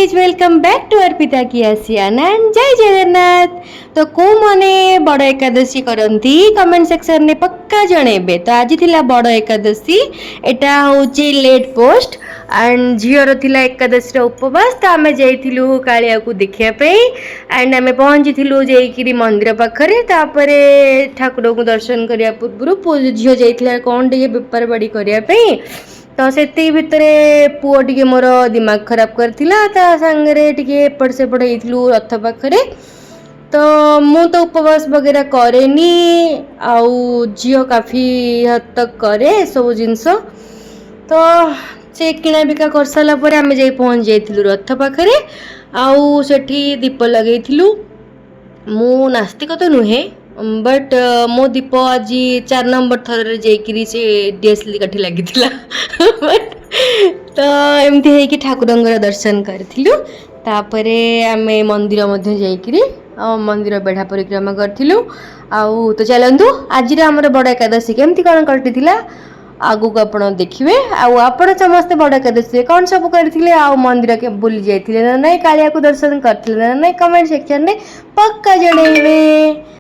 Guys welcome back to Arpita की आसियान and जय जगन्नाथ। तो को मैंने बड़ एकादशी करती कमेंट सेक्शन में पक्का जनइबे। तो आज थिला बड़ एकादशी एटा होची लेट पोस्ट एंड झीर थिला एकादशी उपवास। तो आम जाइलु कालिया को देखिया पे एंड आम पहुँची जाइकिरी मंदिर पाखरे तापरे ठाकुर को दर्शन करने पूर्व झील जाइला कौन टे बेपार बाड़ी करने। तो से भितर पुओ टे मोर दिमाग खराब करथिला ता संगे टे एपट सेपट होइथिलु रथ पाखरे। तो मु तो उपवास वगैरह करेनी आउ झील काफी हद तक करे सब जिनस। तो से किଣା बिका कर सारा पर आम जा पहुँच जाइलु रथ पाखरे आउ सेठी दीप लगेइथिलु। मु नास्तिक तो नुहे बट मो दीप आज 4 नंबर थर जाइकिरी से डीएसएलआर काठी लगी बट तो एमती है कि ठाकुरंगर दर्शन करथिलु। तापरे आमे मंदिर मध्ये जाइकिरी मंदिर बेढ़ा परिक्रमा करथिलु। आउ तो चलंतु आज हमर बड़ एकादशी केमती कोन कटिथिला आगु को आपण देखिबे। आउ आपण समस्त बड़ एकादशी कोन सब करथिले आउ मंदिर के बुली जाइथिले ना नहीं कालिया को दर्शन करथिले ना नहीं कमेंट सेक्शन में पक्का जणेबे।